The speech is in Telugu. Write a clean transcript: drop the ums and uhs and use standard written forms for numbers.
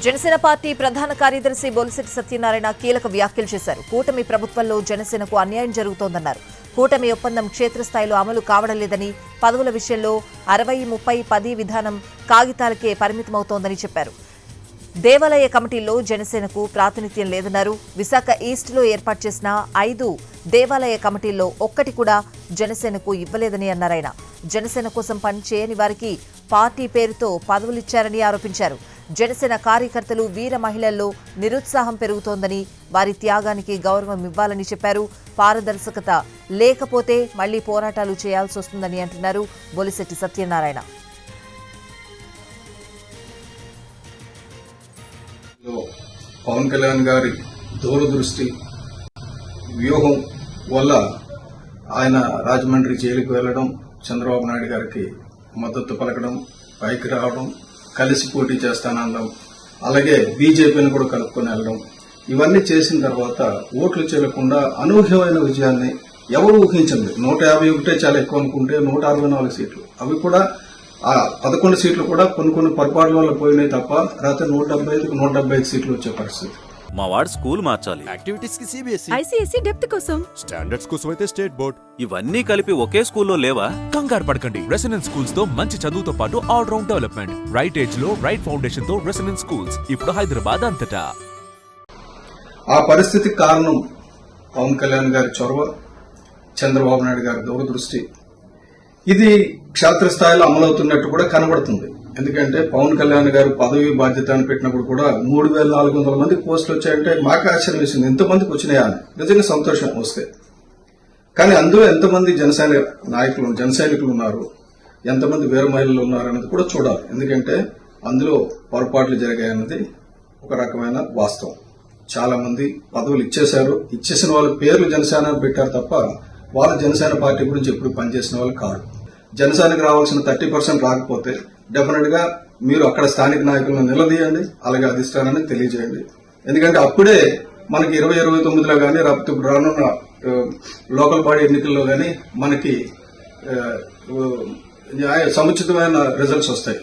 జనసేన పార్టీ ప్రధాన కార్యదర్శి బొలిశెట్టి సత్యనారాయణ కీలక వ్యాఖ్యలు చేశారు. కూటమి ప్రభుత్వంలో జనసేనకు అన్యాయం జరుగుతోందన్నారు. కూటమి ఒప్పందం క్షేత్రస్థాయిలో అమలు కావడం లేదని, పదవుల విషయంలో 60-30-10 విధానం కాగితాలకే పరిమితమవుతోందని చెప్పారు. దేవాలయ కమిటీల్లో జనసేనకు ప్రాతినిధ్యం లేదన్నారు. విశాఖ ఈస్ట్లో ఏర్పాటు చేసిన 5 దేవాలయ కమిటీల్లో ఒక్కటి కూడా జనసేనకు ఇవ్వలేదని అన్నారాయన. జనసేన కోసం పనిచేయని వారికి పార్టీ పేరుతో పదవులిచ్చారని ఆరోపించారు. జనసేన కార్యకర్తలు వీర మహిళల్లో నిరుత్సాహం పెరుగుతోందని, వారి త్యాగానికి గౌరవం ఇవ్వాలని చెప్పారు. పారదర్శకత లేకపోతే మళ్లీ పోరాటాలు చేయాల్సి వస్తుందని అంటున్నారు బొలిశెట్టి సత్యనారాయణ. పవన్ కళ్యాణ్ గారి దూరదృష్టి వ్యూహం వల్ల ఆయన రాజమండ్రి జైలుకు వెళ్లడం, చంద్రబాబు నాయుడు గారికి మద్దతు పలకడం, పైకి రావడం, కలిసి పోటీ చేస్తానడం, అలాగే బీజేపీని కూడా కలుపుకొని వెళ్లడం, ఇవన్నీ చేసిన తర్వాత ఓట్లు చేయకుండా అనూహ్యమైన విజయాన్ని ఎవరు ఊహించండి. 151 చాలా ఎక్కువ అనుకుంటే 164 సీట్లు, అవి కూడా ఆ 11 సీట్లు కూడా కొన్ని పొరపాట్ల వల్ల పోయినాయి తప్ప రాత్రి 175 సీట్లు వచ్చే పరిస్థితి. మా వాడు స్కూల్ మార్చాలి, యాక్టివిటీస్ కి సిబిఎస్ఈ, ఐసీఎస్ఈ డెప్త్ కోసం, స్టాండర్డ్స్ కోసం అయితే స్టేట్ బోర్డ్. ఇవన్నీ కలిపి ఒకే స్కూల్లో లేవా? కంగారు పడకండి. రెసిడెన్స్ స్కూల్స్ తో మంచి చదువుతో పాటు all round development, right age లో రైట్ ఫౌండేషన్ తో రెసిడెన్స్ స్కూల్స్ ఇప్పుడు హైదరాబాద్ అంతటా. ఆ పరిస్థితికి కారణం పవన్ కళ్యాణ్ గారి చొరవ, చంద్రబాబు నాయుడు గారి దూరదృష్టి. ఇది క్షేత్రస్థాయిలో అమలవుతున్నట్టు కూడా కనబడుతుంది. ఎందుకంటే పవన్ కళ్యాణ్ గారు పదవి బాధ్యత అని పెట్టినప్పుడు కూడా 3400 మందికి పోస్టులు వచ్చాయంటే మాకు ఆశ్చర్యం వేసింది. ఎంతమందికి వచ్చినాయా అని నిజంగా సంతోషం వస్తే. కానీ అందులో ఎంతమంది జనసైనికులు ఉన్నారు, ఎంతమంది వీర మహిళలు ఉన్నారు అన్నది కూడా చూడాలి. ఎందుకంటే అందులో పొరపాట్లు జరిగాయన్నది ఒక రకమైన వాస్తవం. చాలా మంది పదవులు ఇచ్చేశారు, ఇచ్చేసిన వాళ్ళ పేర్లు జనసేన పెట్టారు తప్ప వాళ్ళు జనసేన పార్టీ గురించి ఎప్పుడు పనిచేసిన వాళ్ళు కాదు. జనసేనకు రావాల్సిన 30% రాకపోతే డెఫినెట్ గా మీరు అక్కడ స్థానిక నాయకులను నిలదీయండి, అలాగే అధిష్టానాన్ని తెలియజేయండి. ఎందుకంటే అప్పుడే మనకి 2029లో కానీ రాకపోతే రానున్న లోకల్ బాడీ ఎన్నికల్లో కానీ మనకి సముచితమైన రిజల్ట్స్ వస్తాయి.